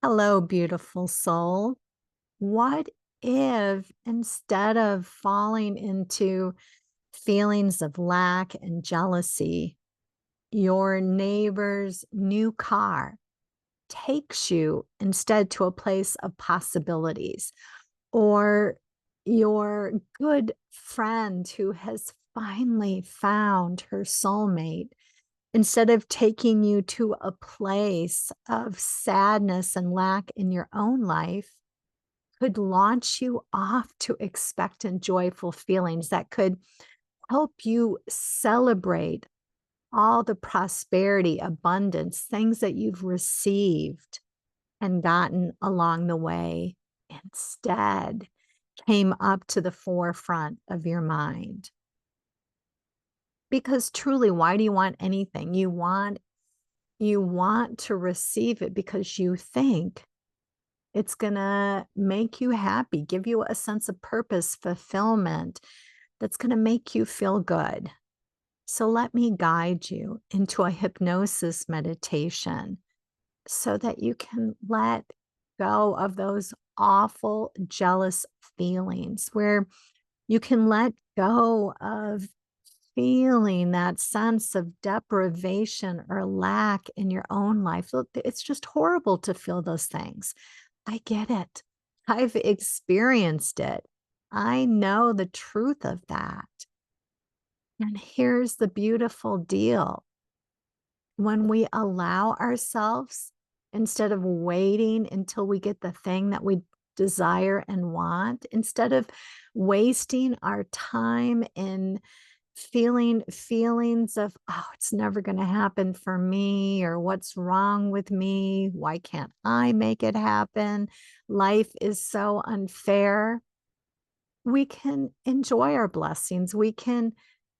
Hello, beautiful soul. What if instead of falling into feelings of lack and jealousy, your neighbor's new car takes you instead to a place of possibilities? Or your good friend who has finally found her soulmate, instead of taking you to a place of sadness and lack in your own life, could launch you off to expectant, joyful feelings that could help you celebrate all the prosperity, abundance, things that you've received and gotten along the way. Instead, came up to the forefront of your mind. Because truly, why do you want anything? You want to receive it because you think it's gonna make you happy, give you a sense of purpose, fulfillment that's gonna make you feel good. So let me guide you into a hypnosis meditation so that you can let go of those awful jealous feelings, where you can let go of feeling that sense of deprivation or lack in your own life. Look, it's just horrible to feel those things. I get it. I've experienced it. I know the truth of that. And here's the beautiful deal. When we allow ourselves, instead of waiting until we get the thing that we desire and want, instead of wasting our time in feeling feelings of, oh, it's never going to happen for me, or what's wrong with me? Why can't I make it happen? Life is so unfair. We can enjoy our blessings. We can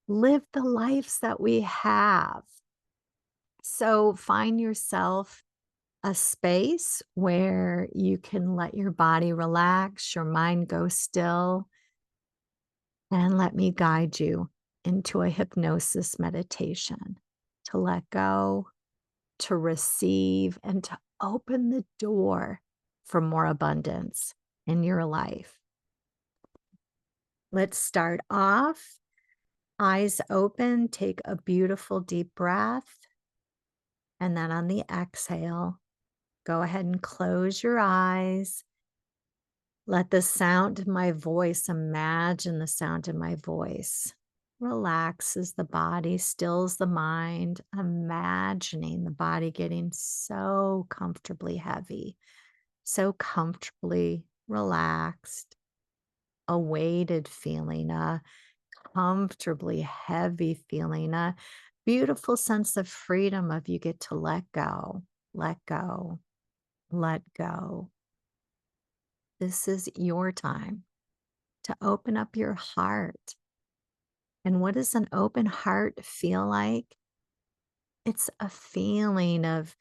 live the lives that we have. So find yourself a space where you can let your body relax, your mind go still, and let me guide you into a hypnosis meditation to let go, to receive, and to open the door for more abundance in your life. Let's start off. Eyes open, take a beautiful deep breath. And then on the exhale, go ahead and close your eyes. Let the sound of my voice, imagine the sound of my voice relaxes the body, stills the mind, imagining the body getting so comfortably heavy, so comfortably relaxed, a weighted feeling, a comfortably heavy feeling, a beautiful sense of freedom of you get to let go, let go, let go. This is your time to open up your heart. And what does an open heart feel like? It's a feeling of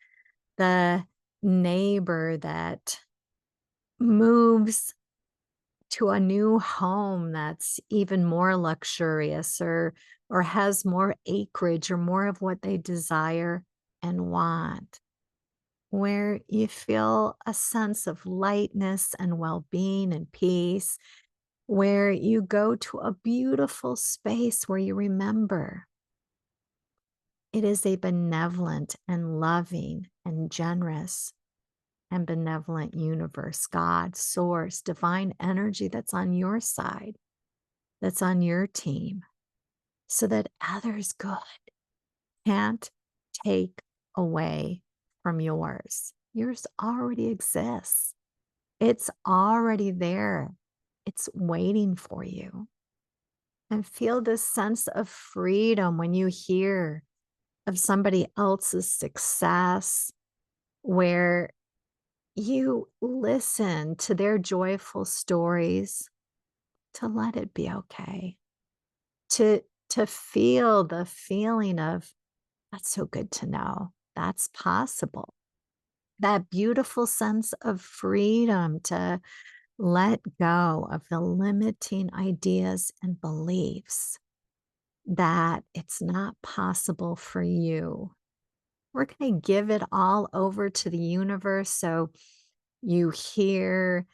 the neighbor that moves to a new home that's even more luxurious, or has more acreage or more of what they desire and want, where you feel a sense of lightness and well-being and peace, where you go to a beautiful space where you remember it is a benevolent and loving and generous and benevolent universe, God, source, divine energy that's on your side, that's on your team, so that others' good can't take away from yours. Yours already exists. It's already there. It's waiting for you. And feel this sense of freedom when you hear of somebody else's success, where you listen to their joyful stories, to let it be okay, to feel the feeling of, that's so good to know that's possible. That beautiful sense of freedom to let go of the limiting ideas and beliefs that it's not possible for you. We're going to give it all over to the universe. So You hear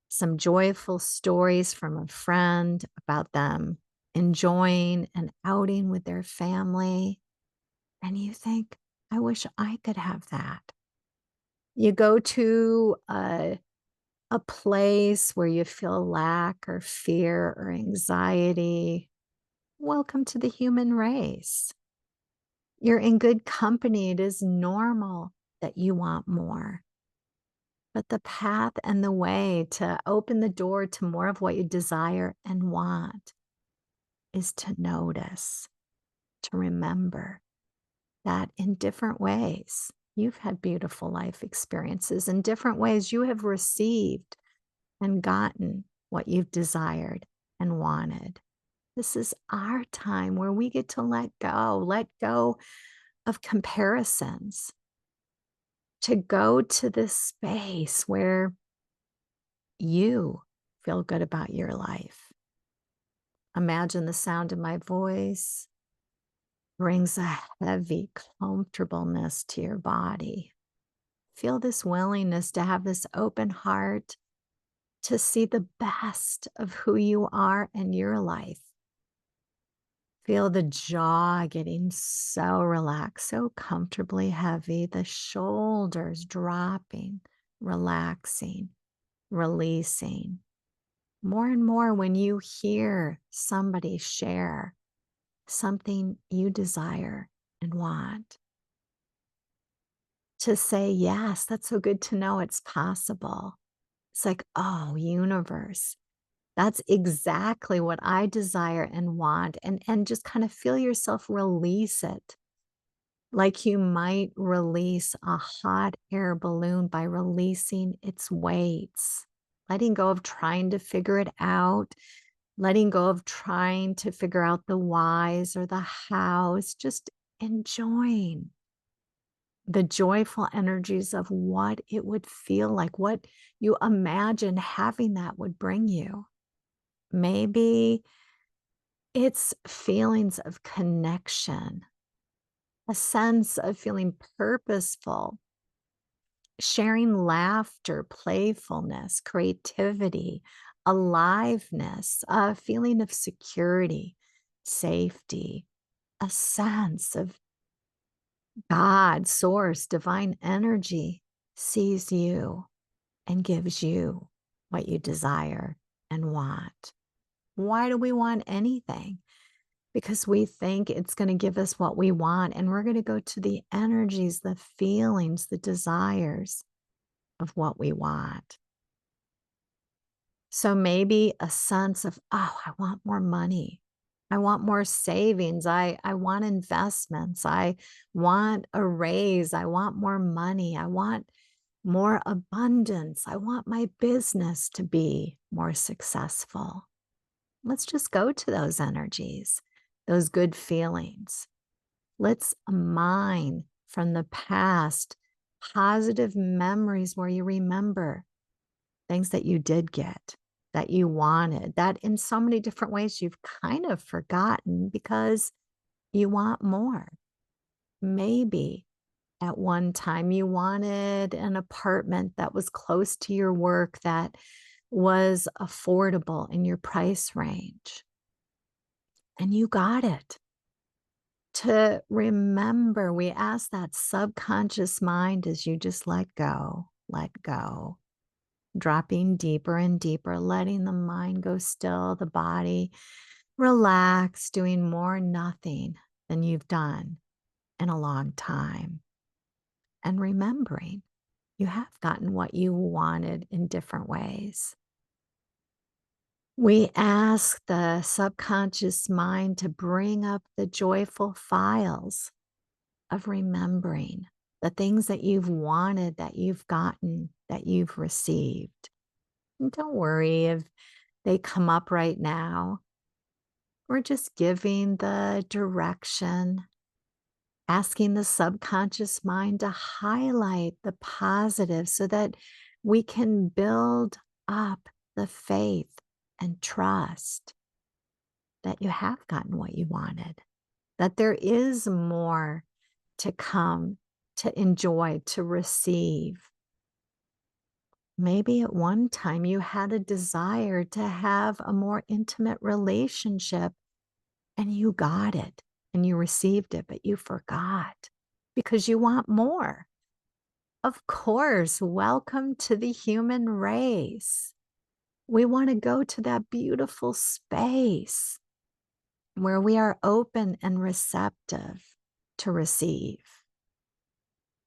some joyful stories from a friend about them enjoying an outing with their family, and you think, I wish I could have that. You go to a place where you feel lack or fear or anxiety. Welcome to the human race. You're in good company. It is normal that you want more. But the path and the way to open the door to more of what you desire and want is to notice, to remember that in different ways, you've had beautiful life experiences. In different ways, you have received and gotten what you've desired and wanted. This is our time where we get to let go of comparisons, to go to this space where you feel good about your life. Imagine the sound of my voice brings a heavy comfortableness to your body. Feel this willingness to have this open heart to see the best of who you are in your life. Feel the jaw getting so relaxed, so comfortably heavy, the shoulders dropping, relaxing, releasing. More and more when you hear somebody share something you desire and want, to say, yes, that's so good to know it's possible. It's like, oh, universe, that's exactly what I desire and want. And just kind of feel yourself release it. Like you might release a hot air balloon by releasing its weights, letting go of trying to figure it out, letting go of trying to figure out the whys or the hows, just enjoying the joyful energies of what it would feel like, what you imagine having that would bring you. Maybe it's feelings of connection, a sense of feeling purposeful, sharing laughter, playfulness, creativity, aliveness, a feeling of security, safety, a sense of God, source, divine energy sees you and gives you what you desire and want. Why do we want anything? Because we think it's going to give us what we want, and we're going to go to the energies, the feelings, the desires of what we want. So maybe a sense of, oh, I want more money. I want more savings. I want investments. I want a raise. I want more money. I want more abundance. I want my business to be more successful. Let's just go to those energies, those good feelings. Let's mine from the past positive memories where you remember things that you did get, that you wanted, that in so many different ways you've kind of forgotten because you want more. Maybe at one time you wanted an apartment that was close to your work, that was affordable in your price range, and you got it. To remember, we ask that subconscious mind as you just let go, dropping deeper and deeper, letting the mind go still, the body relax, doing more nothing than you've done in a long time. And remembering you have gotten what you wanted in different ways. We ask the subconscious mind to bring up the joyful files of remembering the things that you've wanted, that you've gotten, that you've received. And don't worry if they come up right now. We're just giving the direction, asking the subconscious mind to highlight the positive so that we can build up the faith and trust that you have gotten what you wanted, that there is more to come, to enjoy, to receive. Maybe at one time you had a desire to have a more intimate relationship and you got it and you received it, but you forgot because you want more. Of course, welcome to the human race. We want to go to that beautiful space where we are open and receptive to receive,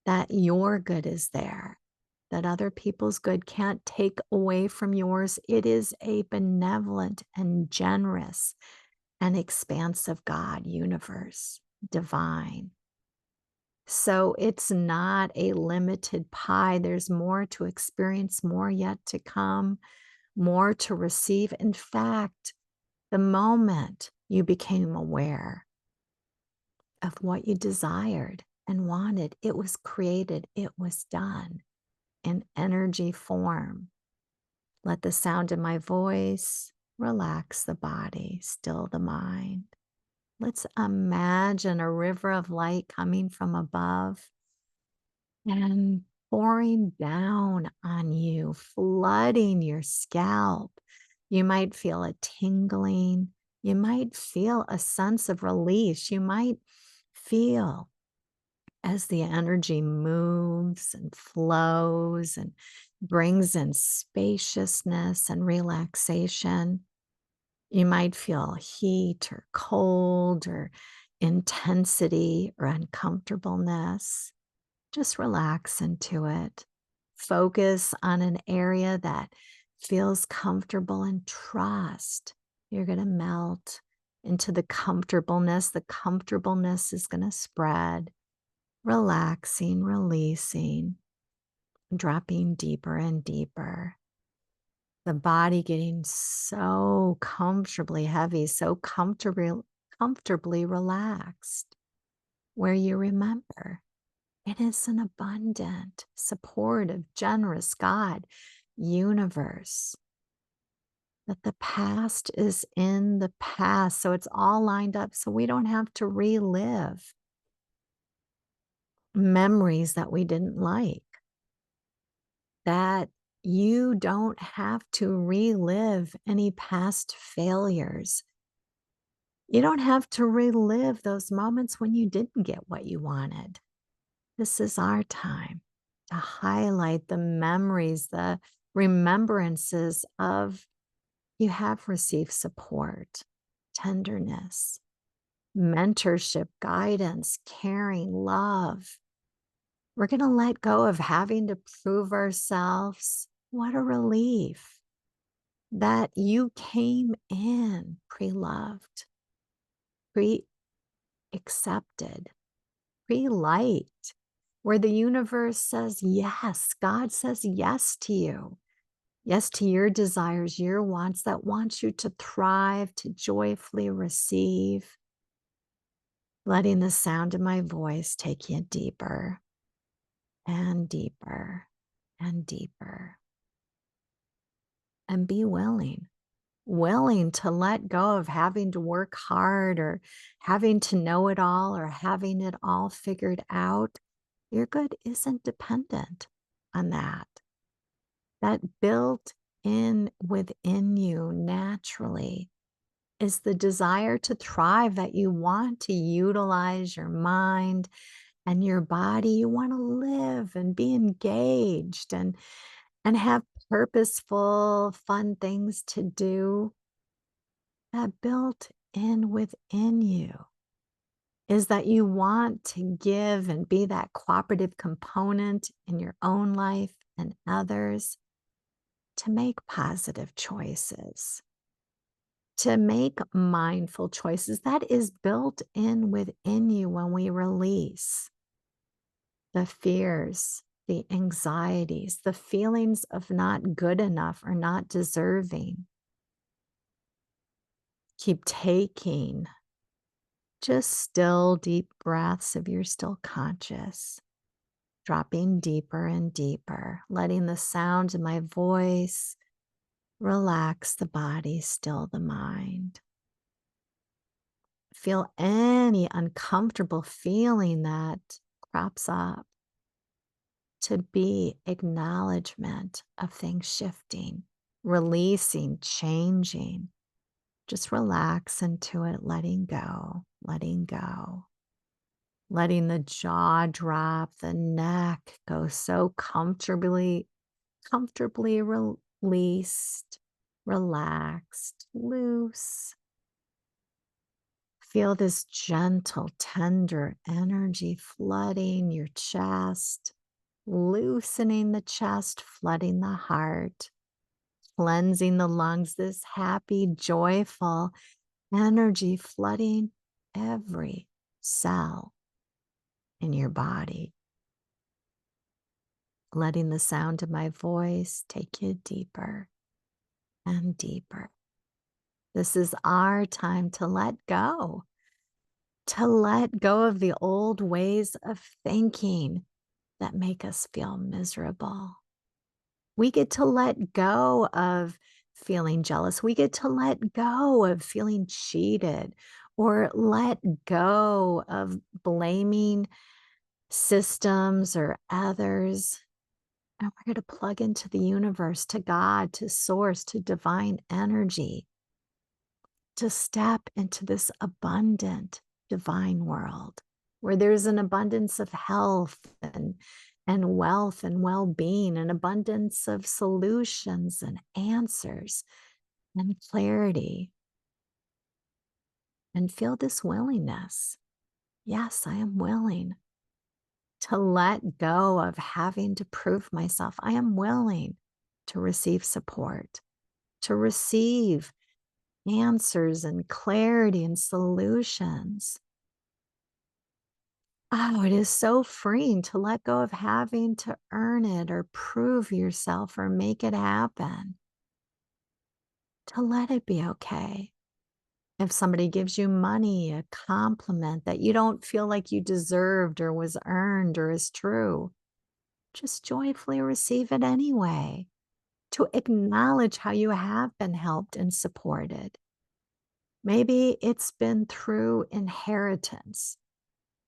that your good is there, that other people's good can't take away from yours. It is a benevolent and generous and expansive God, universe, divine. So it's not a limited pie. There's more to experience, more yet to come, more to receive. In fact, the moment you became aware of what you desired and wanted, it was created, it was done in energy form. Let the sound of my voice relax the body, still the mind. Let's imagine a river of light coming from above and pouring down on you, flooding your scalp. You might feel a tingling. You might feel a sense of release. You might feel as the energy moves and flows and brings in spaciousness and relaxation. You might feel heat or cold or intensity or uncomfortableness. Just relax into it. Focus on an area that feels comfortable and trust. You're going to melt into the comfortableness. The comfortableness is going to spread, relaxing, releasing, dropping deeper and deeper. The body getting so comfortably heavy, so comfortably relaxed, where you remember it is an abundant, supportive, generous God, universe, that the past is in the past. So it's all lined up. So we don't have to relive memories that we didn't like, that you don't have to relive any past failures. You don't have to relive those moments when you didn't get what you wanted. This is our time to highlight the memories, the remembrances of you have received support, tenderness, mentorship, guidance, caring, love. We're going to let go of having to prove ourselves. What a relief that you came in pre-loved, pre-accepted, pre-light, where the universe says yes. God says yes to you. Yes to your desires, your wants, that wants you to thrive, to joyfully receive. Letting the sound of my voice take you deeper and deeper and deeper. And be willing to let go of having to work hard or having to know it all or having it all figured out. Your good isn't dependent on that. That built in within you naturally is the desire to thrive, that you want to utilize your mind and your body. You want to live and be engaged and have purposeful, fun things to do. That built in within you is that you want to give and be that cooperative component in your own life and others, to make positive choices, to make mindful choices. That is built in within you when we release the fears, the anxieties, the feelings of not good enough or not deserving. Keep taking just still deep breaths if you're still conscious, dropping deeper and deeper, letting the sound of my voice relax the body, still the mind. Feel any uncomfortable feeling that crops up. to be acknowledgement of things shifting, releasing, changing. Just relax into it, letting go, letting the jaw drop, the neck go so comfortably released, relaxed, loose. Feel this gentle, tender energy flooding your chest, loosening the chest, flooding the heart, cleansing the lungs, this happy, joyful energy flooding every cell in your body. Letting the sound of my voice take you deeper and deeper. This is our time to let go of the old ways of thinking that make us feel miserable. We get to let go of feeling jealous. We get to let go of feeling cheated or let go of blaming systems or others. And we're going to plug into the universe, to God, to source, to divine energy, to step into this abundant divine world where there's an abundance of health and wealth and well-being, an abundance of solutions and answers and clarity. And feel this willingness. Yes, I am willing to let go of having to prove myself. I am willing to receive support, to receive answers and clarity and solutions. Oh, it is so freeing to let go of having to earn it or prove yourself or make it happen. To let it be okay. If somebody gives you money, a compliment that you don't feel like you deserved or was earned or is true, just joyfully receive it anyway. To acknowledge how you have been helped and supported. Maybe it's been through inheritance,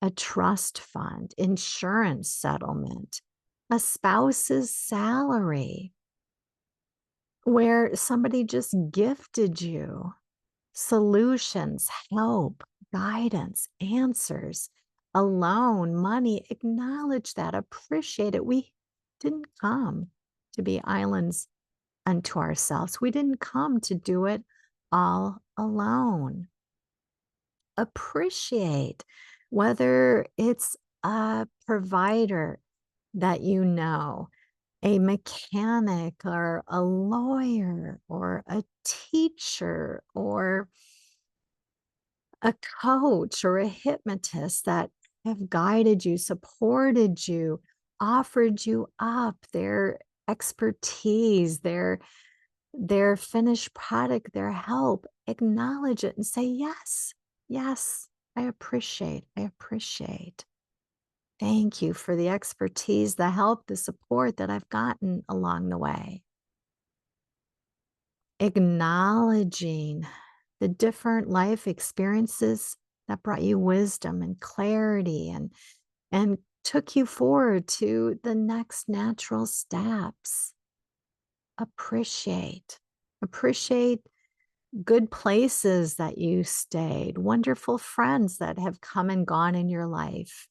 a trust fund, insurance settlement, a spouse's salary, where somebody just gifted you solutions, help, guidance, answers, a loan, money. Acknowledge that, appreciate it. We didn't come to be islands unto ourselves. We didn't come to do it all alone. Appreciate whether it's a provider that you know, a mechanic or a lawyer or a teacher or a coach or a hypnotist that have guided you, supported you, offered you up their expertise, their finished product, their help. Acknowledge it and say, yes, yes, I appreciate. Thank you for the expertise, the help, the support that I've gotten along the way. Acknowledging the different life experiences that brought you wisdom and clarity and took you forward to the next natural steps. Appreciate good places that you stayed, wonderful friends that have come and gone in your life,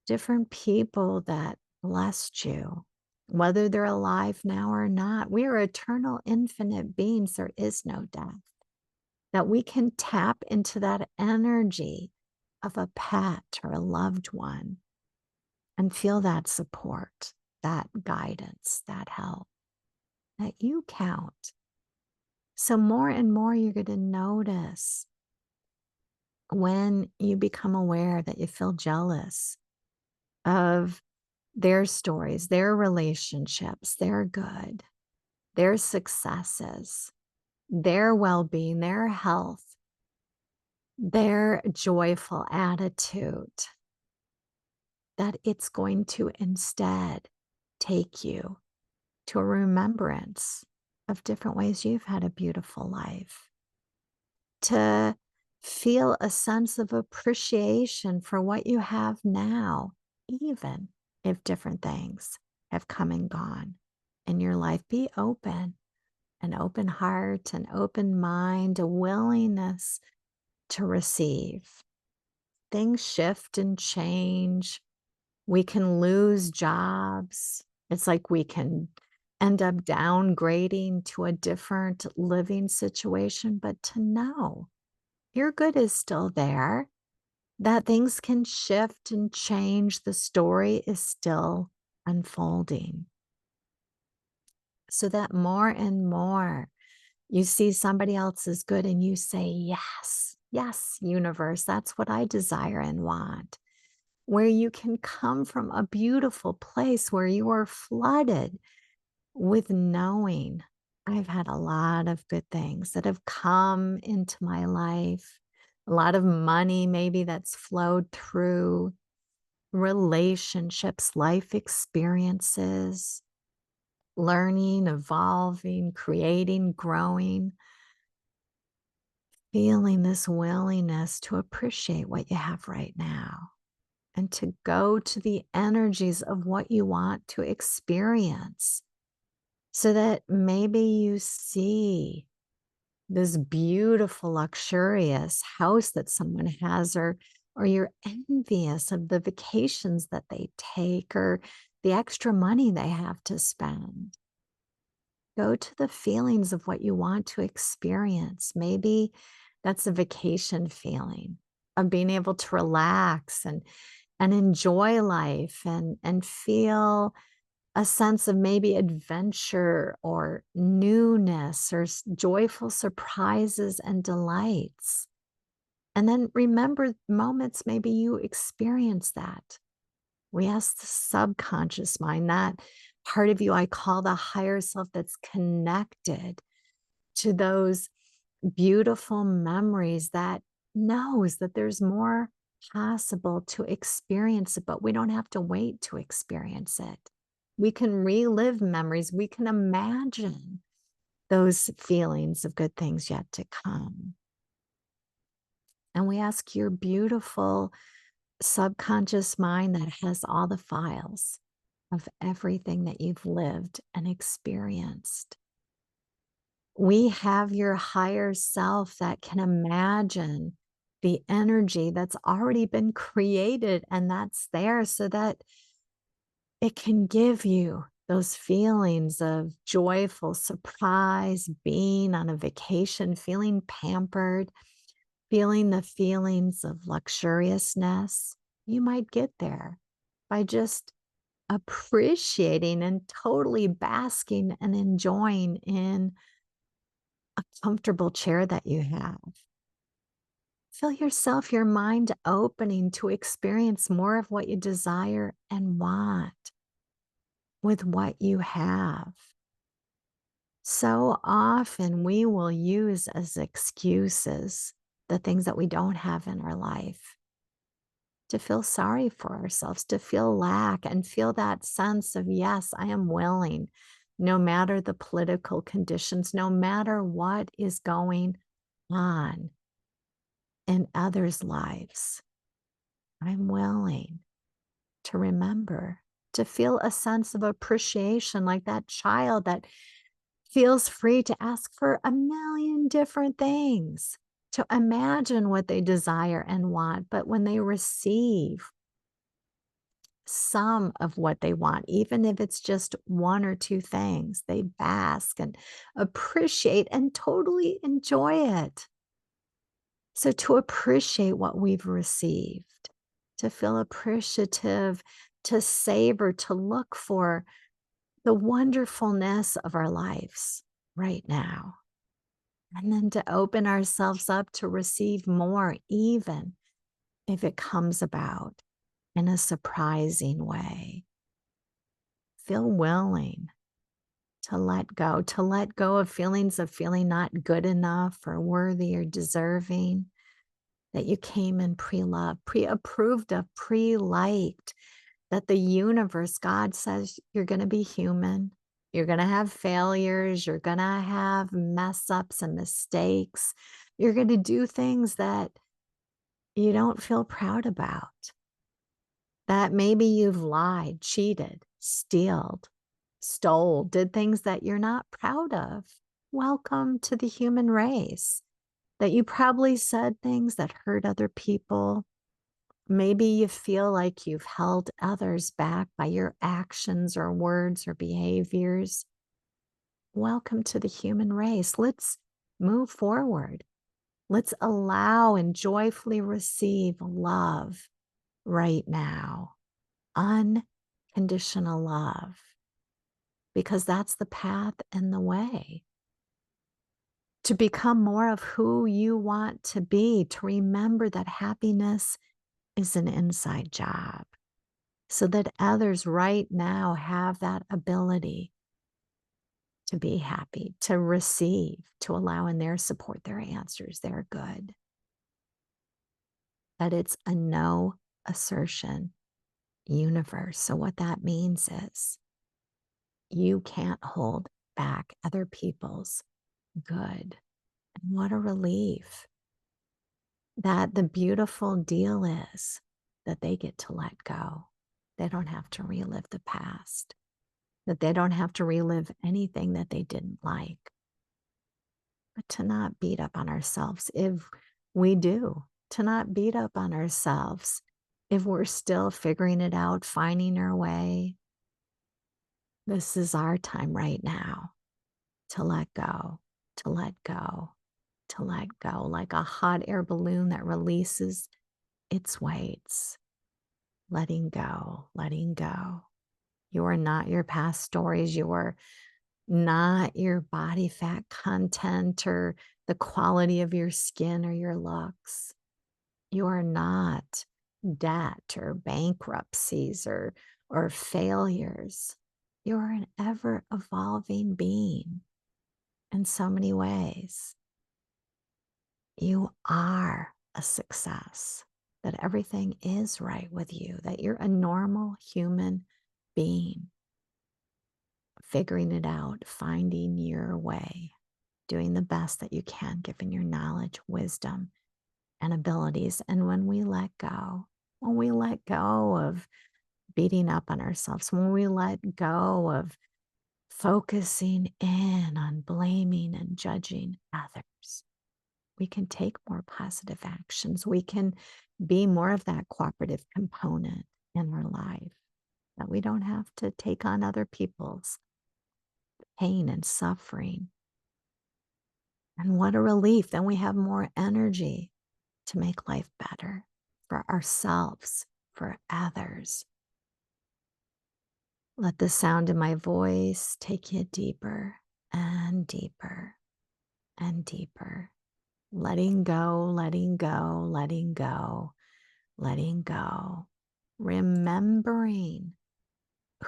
different people that blessed you, whether they're alive now or not. We are eternal, infinite beings. There is no death. That we can tap into that energy of a pet or a loved one and feel that support, that guidance, that help, that you count. So more and more, you're going to notice when you become aware that you feel jealous of their stories, their relationships, their good, their successes, their well-being, their health, their joyful attitude, that it's going to instead take you to a remembrance of different ways you've had a beautiful life, to feel a sense of appreciation for what you have now, even if different things have come and gone in your life. Be open, an open heart, an open mind, a willingness to receive. Things shift and change. We can lose jobs. It's like we can end up downgrading to a different living situation, but to know your good is still there, that things can shift and change, the story is still unfolding. So that more and more you see somebody else's good and you say, yes, yes, universe, that's what I desire and want. Where you can come from a beautiful place where you are flooded with knowing I've had a lot of good things that have come into my life, a lot of money maybe that's flowed through relationships, life experiences, learning, evolving, creating, growing, feeling this willingness to appreciate what you have right now and to go to the energies of what you want to experience so that maybe you see this beautiful, luxurious house that someone has, or you're envious of the vacations that they take or the extra money they have to spend. Go to the feelings of what you want to experience. Maybe that's a vacation feeling of being able to relax and enjoy life and feel a sense of maybe adventure or newness or joyful surprises and delights. And then remember moments maybe you experience that. We ask the subconscious mind, that part of you I call the higher self that's connected to those beautiful memories, that knows that there's more possible to experience it, but we don't have to wait to experience it. We can relive memories. We can imagine those feelings of good things yet to come. And we ask your beautiful subconscious mind that has all the files of everything that you've lived and experienced. We have your higher self that can imagine the energy that's already been created and that's there so that it can give you those feelings of joyful surprise, being on a vacation, feeling pampered, feeling the feelings of luxuriousness. You might get there by just appreciating and totally basking and enjoying in a comfortable chair that you have. Feel yourself, your mind opening to experience more of what you desire and want with what you have. So often we will use as excuses the things that we don't have in our life to feel sorry for ourselves, to feel lack and feel that sense of, yes, I am willing, no matter the political conditions, no matter what is going on in others' lives. I'm willing to remember, to feel a sense of appreciation like that child that feels free to ask for a million different things, to imagine what they desire and want. But when they receive some of what they want, even if it's just one or two things, they bask and appreciate and totally enjoy it. So to appreciate what we've received, to feel appreciative, to savor, to look for the wonderfulness of our lives right now. And then to open ourselves up to receive more, even if it comes about in a surprising way. Feel willing to let go of feelings of feeling not good enough or worthy or deserving, that you came in pre-loved, pre-approved of, pre-liked, that the universe, God says you're going to be human. You're going to have failures. You're going to have mess ups and mistakes. You're going to do things that you don't feel proud about, That maybe you've lied, cheated, stole, did things that you're not proud of. Welcome to the human race. That you probably said things that hurt other people. Maybe you feel like you've held others back by your actions or words or behaviors. Welcome to the human race. Let's move forward. Let's allow and joyfully receive love right now. Unconditional love, because that's the path and the way to become more of who you want to be, to remember that happiness is an inside job, so that others right now have that ability to be happy, to receive, to allow in their support, their answers, their good. That it's a no assertion universe. So, what that means is you can't hold back other people's good. And what a relief that the beautiful deal is that they get to let go. They don't have to relive the past, that they don't have to relive anything that they didn't like, but to not beat up on ourselves if we do, to not beat up on ourselves if we're still figuring it out, finding our way. This is our time right now to let go, to let go, to let go, like a hot air balloon that releases its weights. Letting go, letting go. You are not your past stories. You are not your body fat content or the quality of your skin or your looks. You are not debt or bankruptcies or failures. You are an ever evolving being in so many ways. You are a success, that everything is right with you, that you're a normal human being, figuring it out, finding your way, doing the best that you can, given your knowledge, wisdom, and abilities. And when we let go of beating up on ourselves, when we let go of focusing in on blaming and judging others, we can take more positive actions. We can be more of that cooperative component in our life, that we don't have to take on other people's pain and suffering. And what a relief. Then we have more energy to make life better for ourselves, for others. Let the sound of my voice take you deeper and deeper and deeper. Letting go, letting go, letting go, letting go. Remembering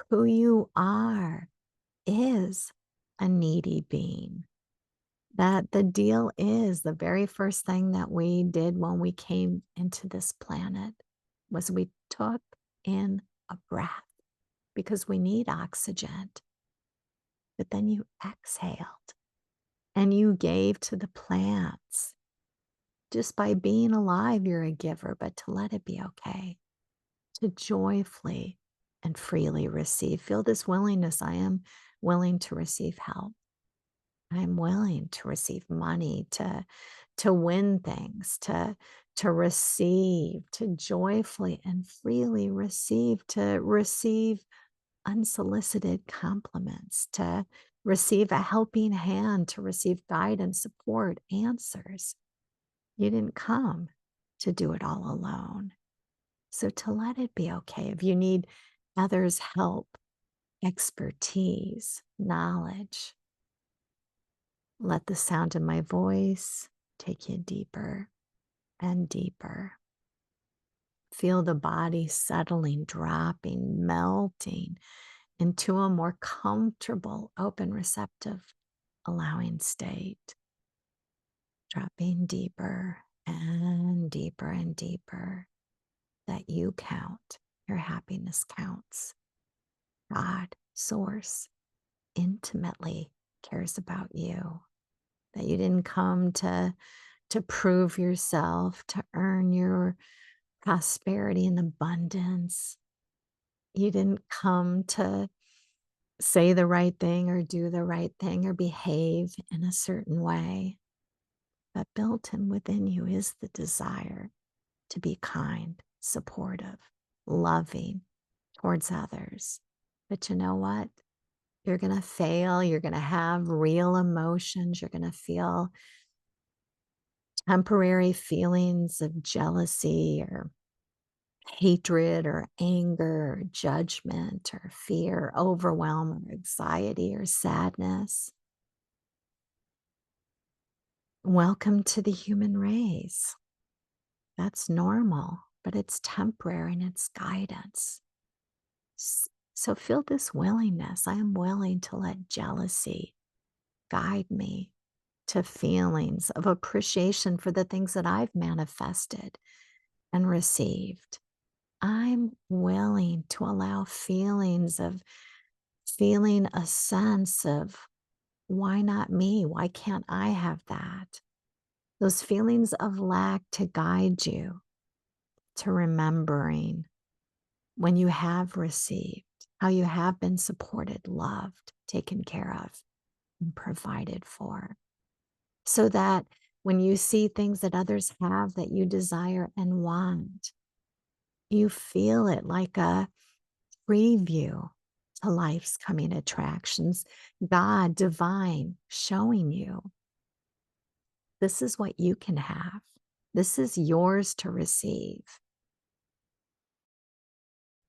who you are is a needy being. That the deal is the very first thing that we did when we came into this planet was we took in a breath because we need oxygen. But then you exhaled and you gave to the plants. Just by being alive, you're a giver, but to let it be okay, to joyfully and freely receive. Feel this willingness. I am willing to receive help. I'm willing to receive money, to win things, to receive, to joyfully and freely receive, to receive unsolicited compliments, to receive a helping hand, to receive guidance, support, answers. You didn't come to do it all alone. So to let it be okay. If you need others' help, expertise, knowledge, let the sound of my voice take you deeper and deeper. Feel the body settling, dropping, melting into a more comfortable, open, receptive, allowing state. Dropping deeper and deeper and deeper. That you count, your happiness counts. God, Source, intimately cares about you. That you didn't come to prove yourself, to earn your prosperity and abundance. You didn't come to say the right thing or do the right thing or behave in a certain way. But built in within you is the desire to be kind, supportive, loving towards others. But you know what? You're going to fail. You're going to have real emotions. You're going to feel temporary feelings of jealousy or hatred or anger or judgment or fear, overwhelm or anxiety or sadness. Welcome to the human race. That's normal, but it's temporary and it's guidance. So feel this willingness. I am willing to let jealousy guide me to feelings of appreciation for the things that I've manifested and received. I'm willing to allow feelings of feeling a sense of why not me? Why can't I have that? Those feelings of lack to guide you to remembering when you have received, how you have been supported, loved, taken care of, and provided for. So that when you see things that others have that you desire and want, you feel it like a preview to life's coming attractions. God, divine, showing you this is what you can have. This is yours to receive.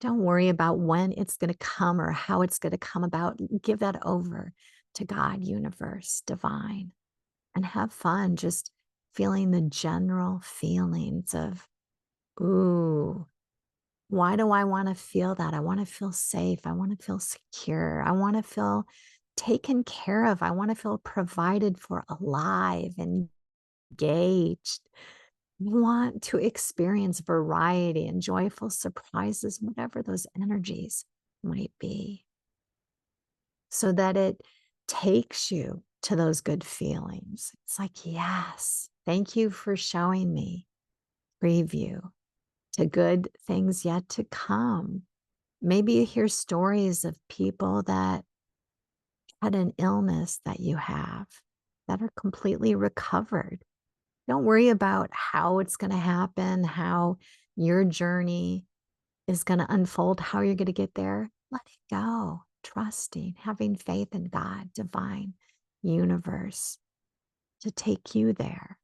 Don't worry about when it's going to come or how it's going to come about. Give that over to God, universe, divine, and have fun just feeling the general feelings of, ooh, why do I want to feel that? I want to feel safe. I want to feel secure. I want to feel taken care of. I want to feel provided for, alive, engaged. Want to experience variety and joyful surprises, whatever those energies might be, so that it takes you to those good feelings. It's like, yes, thank you for showing me preview to good things yet to come. Maybe you hear stories of people that had an illness that you have that are completely recovered. Don't worry about how it's going to happen, how your journey is going to unfold, how you're going to get there. Let it go. Trusting, having faith in God, divine, universe, to take you there,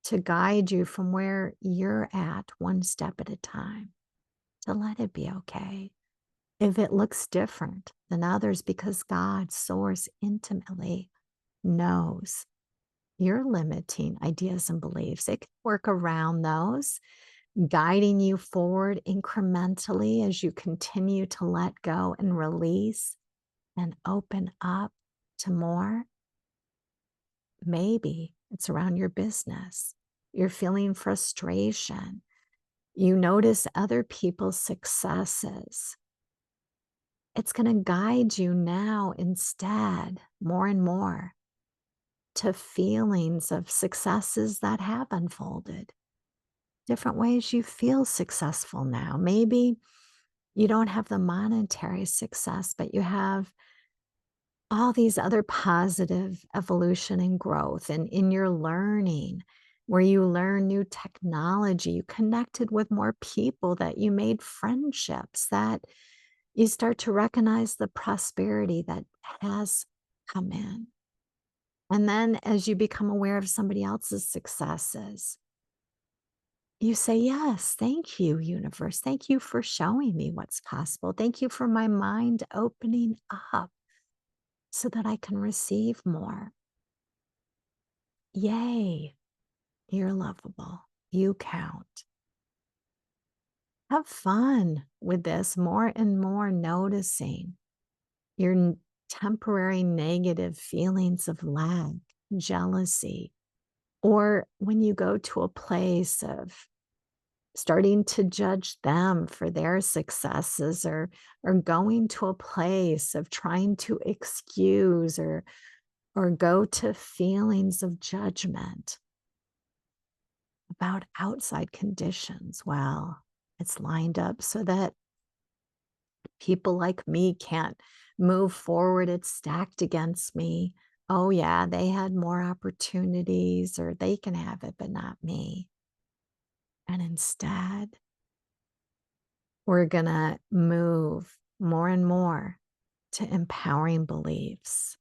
to guide you from where you're at one step at a time, to let it be okay. If it looks different than others, because God, source, intimately knows your limiting ideas and beliefs. It can work around those, guiding you forward incrementally as you continue to let go and release and open up to more. Maybe it's around your business. You're feeling frustration. You notice other people's successes. It's going to guide you now instead, more and more, to feelings of successes that have unfolded, different ways you feel successful now. Maybe you don't have the monetary success, but you have all these other positive evolution and growth and in your learning, where you learn new technology, you connected with more people, that you made friendships, that you start to recognize the prosperity that has come in. And then as you become aware of somebody else's successes, you say, yes, thank you, universe. Thank you for showing me what's possible. Thank you for my mind opening up so that I can receive more. Yay, you're lovable. You count. Have fun with this, more and more noticing your temporary negative feelings of lack, jealousy, or when you go to a place of starting to judge them for their successes, or going to a place of trying to excuse or go to feelings of judgment about outside conditions. Well, it's lined up so that People like me can't move forward. It's stacked against me. Oh, yeah, they had more opportunities or they can have it, but not me. And instead, we're going to move more and more to empowering beliefs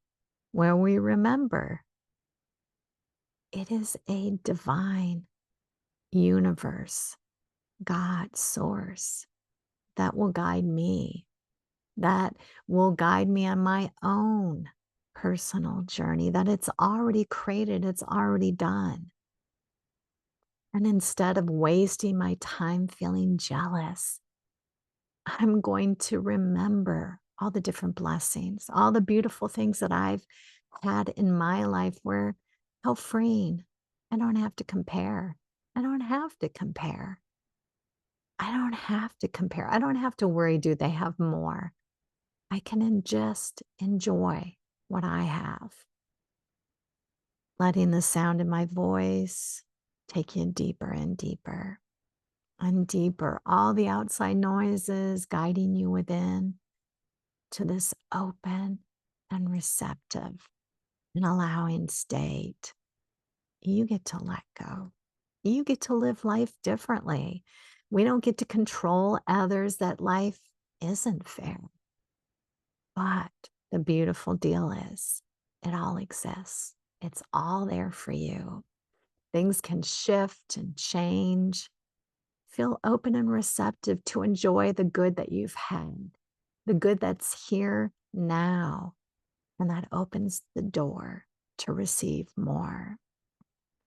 where we remember it is a divine universe, God, source that will guide me, that will guide me on my own personal journey, that it's already created, it's already done. And instead of wasting my time feeling jealous, I'm going to remember all the different blessings, all the beautiful things that I've had in my life where how freeing. I don't have to compare. I don't have to compare. I don't have to compare. I don't have to worry, do they have more? I can just enjoy what I have. Letting the sound in my voice take you deeper and deeper and deeper. All the outside noises guiding you within to this open and receptive and allowing state. You get to let go. You get to live life differently. We don't get to control others, that life isn't fair. But the beautiful deal is it all exists. It's all there for you. Things can shift and change. Feel open and receptive to enjoy the good that you've had, the good that's here now. And that opens the door to receive more.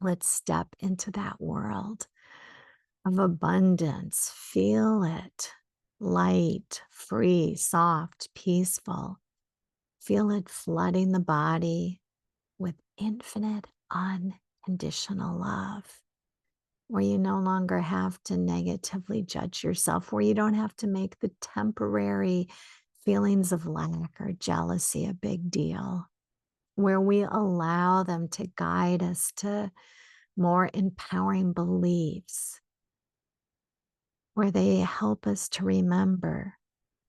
Let's step into that world of abundance. Feel it light, free, soft, peaceful. Feel it flooding the body with infinite, unconditional love, where you no longer have to negatively judge yourself, where you don't have to make the temporary feelings of lack or jealousy a big deal, where we allow them to guide us to more empowering beliefs, where they help us to remember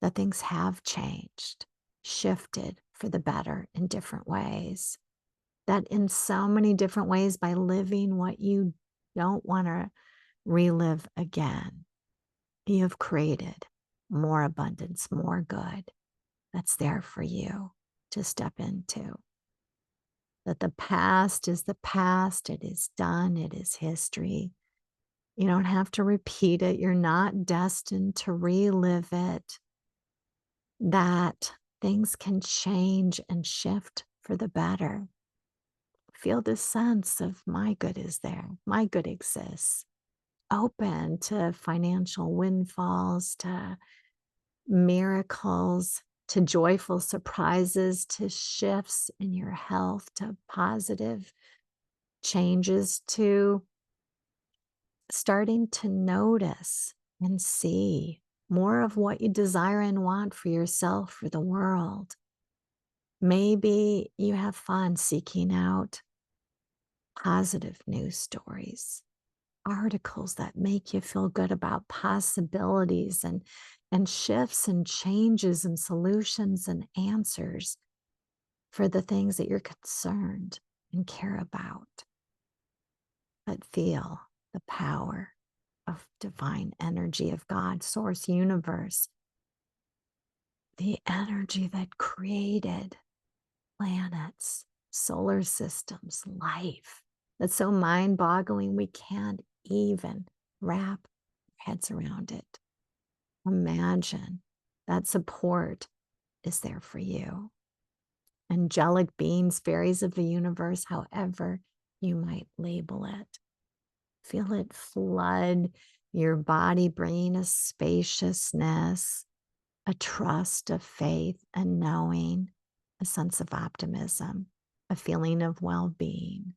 that things have changed, shifted for the better in different ways. That in so many different ways, by living what you don't want to relive again, you have created more abundance, more good that's there for you to step into. That the past is the past, it is done, it is history. You don't have to repeat it, you're not destined to relive it. That things can change and shift for the better. Feel the sense of my good is there, my good exists. Open to financial windfalls, to miracles, to joyful surprises, to shifts in your health, to positive changes, to starting to notice and see more of what you desire and want for yourself, for the world. Maybe you have fun seeking out positive news stories, articles that make you feel good about possibilities and shifts and changes and solutions and answers for the things that you're concerned and care about. But feel the power of divine energy of God, source, universe, the energy that created planets, solar systems, life. That's so mind boggling, we can't even wrap our heads around it. Imagine that support is there for you. Angelic beings, fairies of the universe, however you might label it. Feel it flood your body, bringing a spaciousness, a trust, a faith, a knowing, a sense of optimism, a feeling of well being,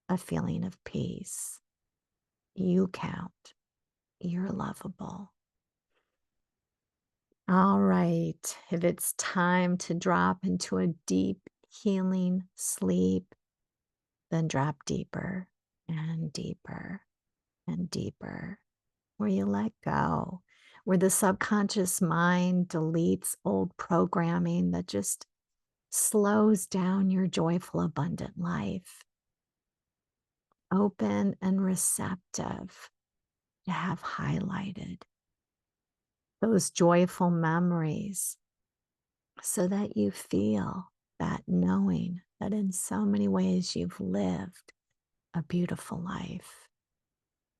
a feeling of peace. You count, you're lovable. All right, if it's time to drop into a deep healing sleep, then drop deeper and deeper and deeper, where you let go, where the subconscious mind deletes old programming that just slows down your joyful, abundant life. Open and receptive to have highlighted those joyful memories so that you feel that knowing that in so many ways you've lived a beautiful life.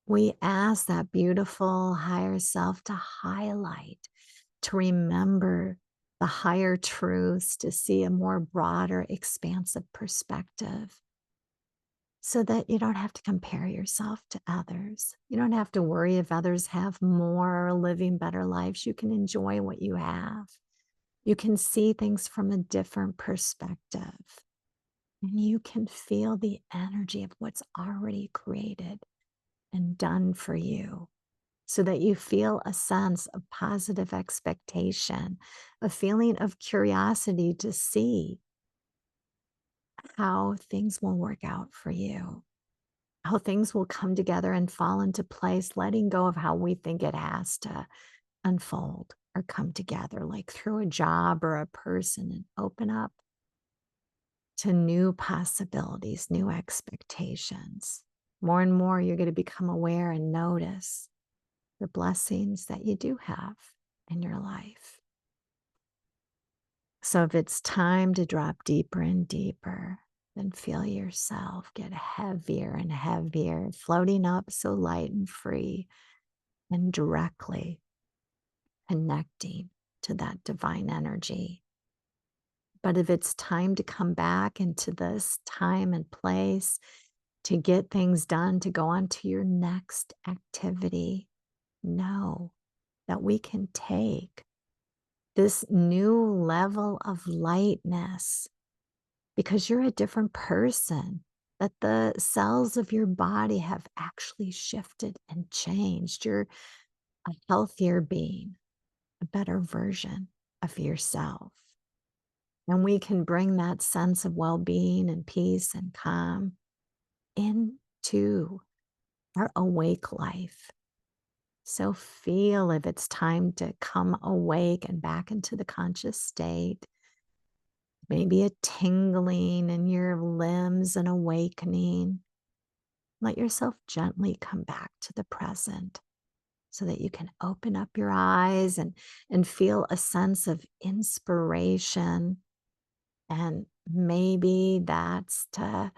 We ask that beautiful higher self to highlight, to remember the higher truths, to see a more broader, expansive perspective so that you don't have to compare yourself to others. You don't have to worry if others have more or living better lives. You can enjoy what you have. You can see things from a different perspective, and you can feel the energy of what's already created and done for you so that you feel a sense of positive expectation, a feeling of curiosity to see how things will work out for you, how things will come together and fall into place, letting go of how we think it has to unfold or come together, like through a job or a person, and open up to new possibilities, new expectations. More and more, you're going to become aware and notice the blessings that you do have in your life. So if it's time to drop deeper and deeper, then feel yourself get heavier and heavier, floating up so light and free and directly connecting to that divine energy. But if it's time to come back into this time and place to get things done, to go on to your next activity, know that we can take this new level of lightness because you're a different person, that the cells of your body have actually shifted and changed. You're a healthier being, a better version of yourself. And we can bring that sense of well being and peace and calm into our awake life. So feel if it's time to come awake and back into the conscious state, maybe a tingling in your limbs, an awakening. Let yourself gently come back to the present so that you can open up your eyes and feel a sense of inspiration. And maybe that's to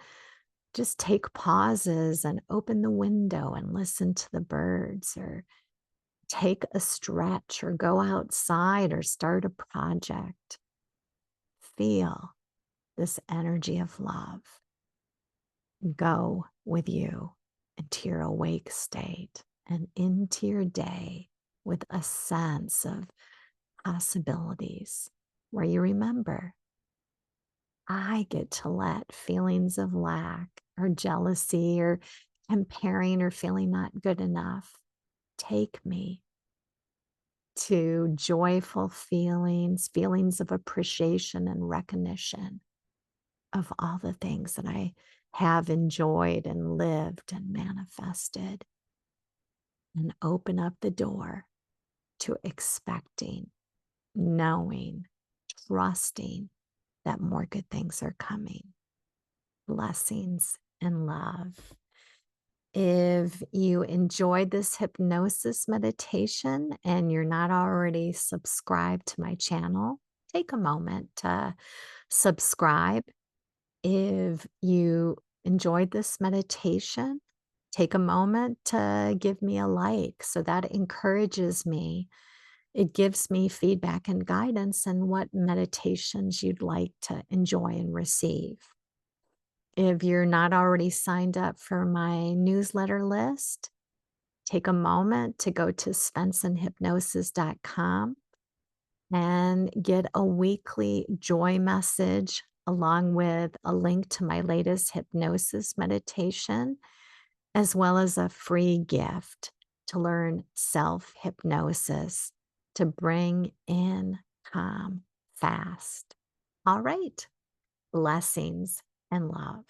just take pauses and open the window and listen to the birds, or take a stretch, or go outside, or start a project. Feel this energy of love go with you into your awake state and into your day with a sense of possibilities where you remember, I get to let feelings of lack or jealousy or comparing or feeling not good enough take me to joyful feelings, feelings of appreciation and recognition of all the things that I have enjoyed and lived and manifested, and open up the door to expecting, knowing, trusting that more good things are coming. Blessings and love. If you enjoyed this hypnosis meditation and you're not already subscribed to my channel, take a moment to subscribe. If you enjoyed this meditation, take a moment to give me a like. So that encourages me. It gives me feedback and guidance on what meditations you'd like to enjoy and receive. If you're not already signed up for my newsletter list, take a moment to go to svensonhypnosis.com and get a weekly joy message along with a link to my latest hypnosis meditation, as well as a free gift to learn self hypnosis to bring in calm fast. All right. Blessings and love.